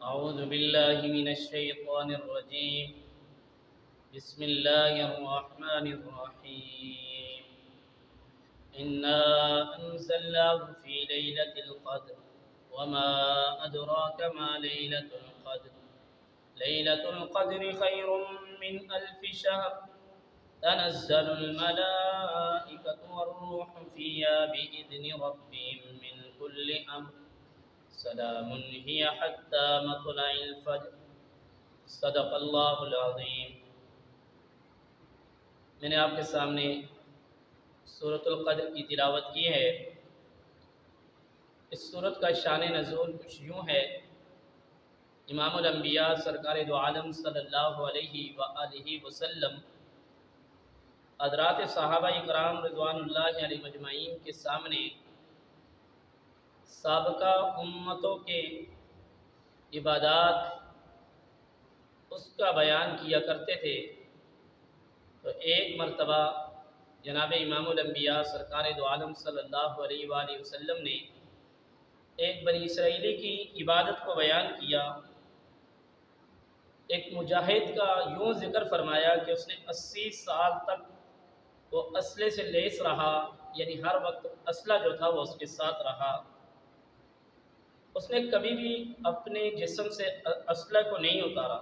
أعوذ بالله من الشيطان الرجيم. بسم الله الرحمن الرحيم. إنا أنزلناه في ليلة القدر وما أدراك ما ليلة القدر. ليلة القدر خير من ألف شهر. تنزل الملائكة والروح فيها بإذن ربهم من كل أمر. سلام هي حتى مطلع الفجر. صدق اللہ العظیم۔ میں نے آپ کے سامنے سورۃ القدر کی تلاوت کی ہے۔ اس سورت کا شان نزول کچھ یوں ہے۔ امام الانبیاء سرکار دو عالم صلی اللہ علیہ وآلہ وسلم حضرات صحابہ کرام رضوان اللہ علیہ مجمعین کے سامنے سابقہ امتوں کے عبادات اس کا بیان کیا کرتے تھے، تو ایک مرتبہ جناب امام الانبیاء سرکار دو عالم صلی اللہ علیہ وآلہ وسلم نے ایک بنی اسرائیلی کی عبادت کو بیان کیا۔ ایک مجاہد کا یوں ذکر فرمایا کہ اس نے 80 سال تک وہ اسلحے سے لیس رہا، یعنی ہر وقت اسلحہ جو تھا وہ اس کے ساتھ رہا۔ اس نے کبھی بھی اپنے جسم سے اسلحے کو نہیں اتارا۔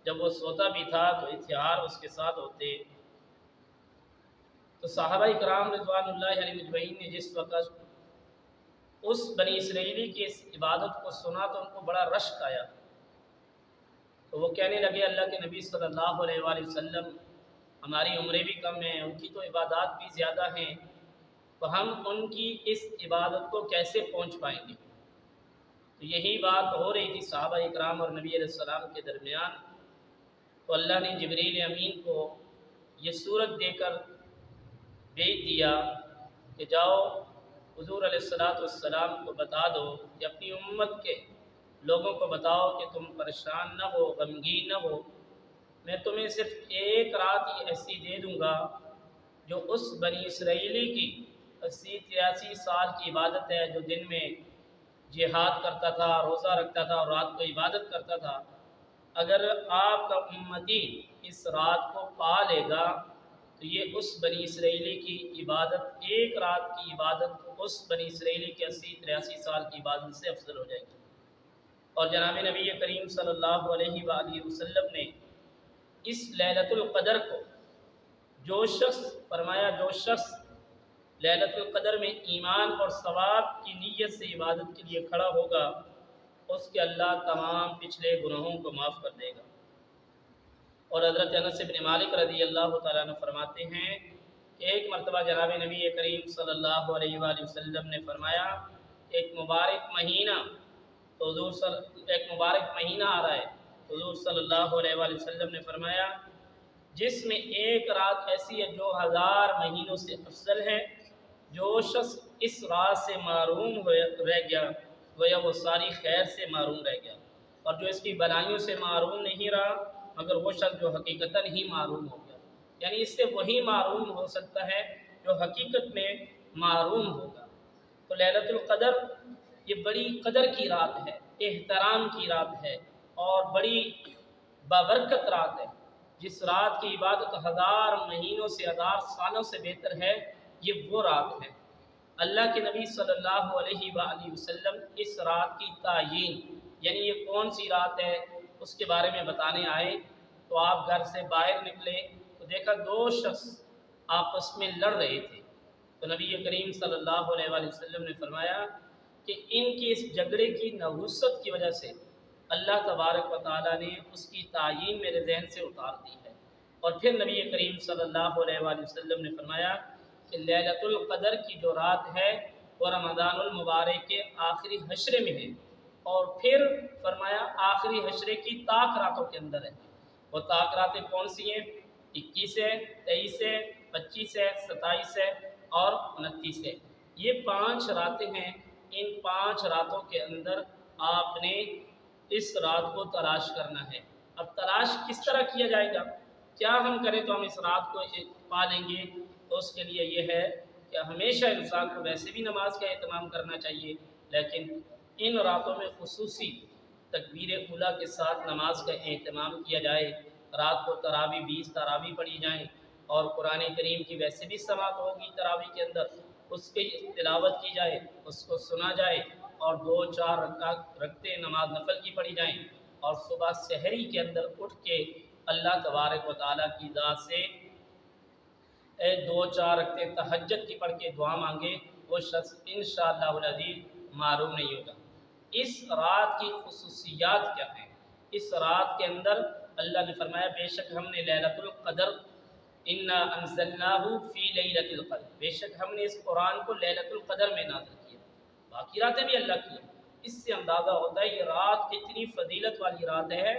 جب وہ سوتا بھی تھا تو ہتھیار اس کے ساتھ ہوتے۔ تو صحابہ کرام رضوان اللہ علیہ مجمعین نے جس وقت اس بنی اسرائیلی کی اس عبادت کو سنا تو ان کو بڑا رشک آیا۔ تو وہ کہنے لگے اللہ کے نبی صلی اللہ علیہ وآلہ وسلم، ہماری عمریں بھی کم ہیں، ان کی تو عبادات بھی زیادہ ہیں، تو ہم ان کی اس عبادت کو کیسے پہنچ پائیں گے؟ تو یہی بات ہو رہی تھی صحابہ اکرام اور نبی علیہ السلام کے درمیان۔ تو اللہ نے جبریل امین کو یہ صورت دے کر بھیج دیا کہ جاؤ حضور علیہ السلام کو بتا دو کہ اپنی امت کے لوگوں کو بتاؤ کہ تم پریشان نہ ہو، غمگین نہ ہو، میں تمہیں صرف ایک رات ہی ایسی دے دوں گا جو اس بنی اسرائیلی کی 80-83 سال کی عبادت ہے، جو دن میں جہاد کرتا تھا، روزہ رکھتا تھا اور رات کو عبادت کرتا تھا۔ اگر آپ کا امتی اس رات کو پا لے گا تو یہ اس بنی اسرائیلی کی عبادت، ایک رات کی عبادت اس بنی اسرائیلی کی 80-83 سال کی عبادت سے افضل ہو جائے گی۔ اور جناب نبی کریم صلی اللہ علیہ وآلہ وسلم نے اس لیلۃ القدر کو جو شخص لیلۃ القدر میں ایمان اور ثواب کی نیت سے عبادت کے لیے کھڑا ہوگا، اس کے اللہ تمام پچھلے گناہوں کو معاف کر دے گا۔ اور حضرت انس بن مالک رضی اللہ تعالیٰ عنہ فرماتے ہیں کہ ایک مرتبہ جناب نبی کریم صلی اللہ علیہ وآلہ وسلم نے فرمایا ایک مبارک مہینہ آ رہا ہے، حضور صلی اللہ علیہ وآلہ وسلم نے فرمایا جس میں ایک رات ایسی ہے جو 1000 مہینوں سے افضل ہے، جو شخص اس رات سے محروم رہ گیا گویا وہ ساری خیر سے محروم رہ گیا، اور جو اس کی بلائیوں سے محروم نہیں رہا مگر وہ شخص جو حقیقتاً ہی محروم ہو گیا، یعنی اس سے وہی محروم ہو سکتا ہے جو حقیقت میں محروم ہوگا۔ تو لیلۃ القدر یہ بڑی قدر کی رات ہے، احترام کی رات ہے اور بڑی بابرکت رات ہے۔ جس رات کی عبادت 1000 مہینوں سے 1000 سالوں سے بہتر ہے، یہ وہ رات ہے۔ اللہ کے نبی صلی اللہ علیہ وآلہ وسلم اس رات کی تعیین، یعنی یہ کون سی رات ہے اس کے بارے میں بتانے آئے۔ تو آپ گھر سے باہر نکلے تو دیکھا 2 شخص آپس میں لڑ رہے تھے۔ تو نبی کریم صلی اللہ علیہ وآلہ وسلم نے فرمایا کہ ان کی اس جھگڑے کی نحوست کی وجہ سے اللہ تبارک و تعالیٰ نے اس کی تعیین میرے ذہن سے اتار دی ہے۔ اور پھر نبی کریم صلی اللہ علیہ وآلہ وسلم نے فرمایا کہ لیلۃ القدر کی جو رات ہے وہ رمضان المبارک کے آخری حشرے میں ہے، اور پھر فرمایا آخری حشرے کی طاق راتوں کے اندر ہے۔ وہ طاق راتیں کون سی ہیں؟ 21 ہے، 23 ہے، 25 ہے، 27 ہے اور 29 ہے۔ یہ 5 راتیں ہیں۔ ان 5 راتوں کے اندر آپ نے اس رات کو تلاش کرنا ہے۔ اب تلاش کس طرح کیا جائے گا؟ کیا ہم کریں تو ہم اس رات کو پا لیں گے؟ تو اس کے لیے یہ ہے کہ ہمیشہ انسان کو ویسے بھی نماز کا اہتمام کرنا چاہیے، لیکن ان راتوں میں خصوصی تکبیر اولیٰ کے ساتھ نماز کا اہتمام کیا جائے، رات کو تراوی 20 تراوی پڑھی جائیں، اور قرآن کریم کی ویسے بھی سماعت ہوگی تراوی کے اندر، اس کی تلاوت کی جائے، اس کو سنا جائے، اور 2-4 رکعتیں نماز نفل کی پڑھی جائیں، اور صبح سحری کے اندر اٹھ کے اللہ تبارک و تعالیٰ کی ذات سے 2-4 رکعتیں تہجد کی پڑھ کے دعا مانگے، وہ شخص انشاءاللہ العزیز معروم نہیں ہوگا۔ اس رات کی خصوصیات کیا ہیں؟ اس رات کے اندر اللہ نے فرمایا بے شک ہم نے لیلۃ القدر انا انزلناہ فی لیلۃ القدر، بے شک ہم نے اس قرآن کو لیلۃ القدر میں نازل کیا، باقی راتیں بھی اللہ کی ہیں۔ اس سے اندازہ ہوتا ہے یہ رات کتنی فضیلت والی رات ہے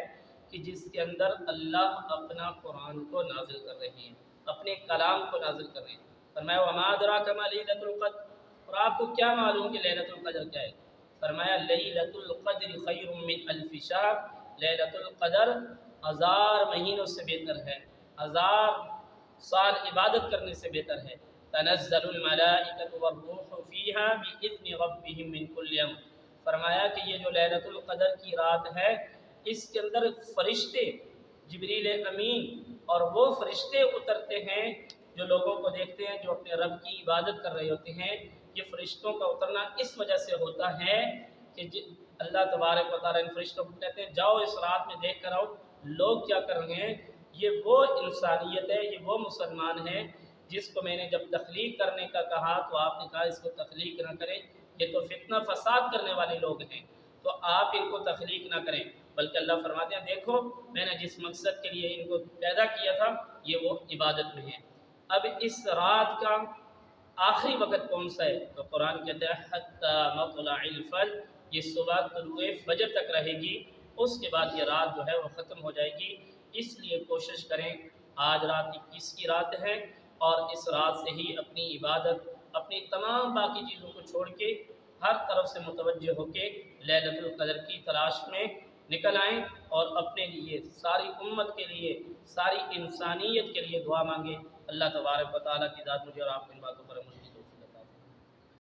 کہ جس کے اندر اللہ اپنا قرآن کو نازل کر رہے ہیں، اپنے کلام کو نازل کر رہے ہیں۔ فرمایا وما ادراک ما لیلۃ القدر، اور آپ کو کیا معلوم کہ لیلۃ القدر کیا ہے؟ فرمایا لیلۃ القدر خیر من الف شہر، لیلۃ القدر 1000 مہینوں سے بہتر ہے، 1000 سال عبادت کرنے سے بہتر ہے۔ تنزل الملائکۃ والروح فیہا بإذن ربہم من کل امر، فرمایا کہ یہ جو لیلۃ القدر کی رات ہے اس کے اندر فرشتے جبریل امین اور وہ فرشتے اترتے ہیں جو لوگوں کو دیکھتے ہیں جو اپنے رب کی عبادت کر رہے ہوتے ہیں۔ یہ فرشتوں کا اترنا اس وجہ سے ہوتا ہے کہ اللہ تبارک و تعالیٰ ان فرشتوں کو کہتے ہیں جاؤ اس رات میں دیکھ کر آؤ لوگ کیا کر رہے ہیں۔ یہ وہ انسانیت ہے، یہ وہ مسلمان ہے جس کو میں نے جب تخلیق کرنے کا کہا تو آپ نے کہا اس کو تخلیق نہ کریں، یہ تو فتنہ فساد کرنے والے لوگ ہیں، تو آپ ان کو تخلیق نہ کریں، بلکہ اللہ فرماتے ہیں دیکھو میں نے جس مقصد کے لیے ان کو پیدا کیا تھا یہ وہ عبادت میں ہے۔ اب اس رات کا آخری وقت کون سا ہے؟ تو قرآن کہتا ہے حتی مطلع الفجر، یہ صبح طلوع فجر تک رہے گی، اس کے بعد یہ رات جو ہے وہ ختم ہو جائے گی۔ اس لیے کوشش کریں، آج رات 21 کی رات ہے، اور اس رات سے ہی اپنی عبادت، اپنی تمام باقی چیزوں کو چھوڑ کے ہر طرف سے متوجہ ہو کے لیلۃ القدر کی تلاش میں نکل آئیں، اور اپنے لیے، ساری امت کے لیے، ساری انسانیت کے لیے دعا مانگیں۔ اللہ تبارک و تعالیٰ کی ذات مجھے اور آپ کو ان باتوں پر عمل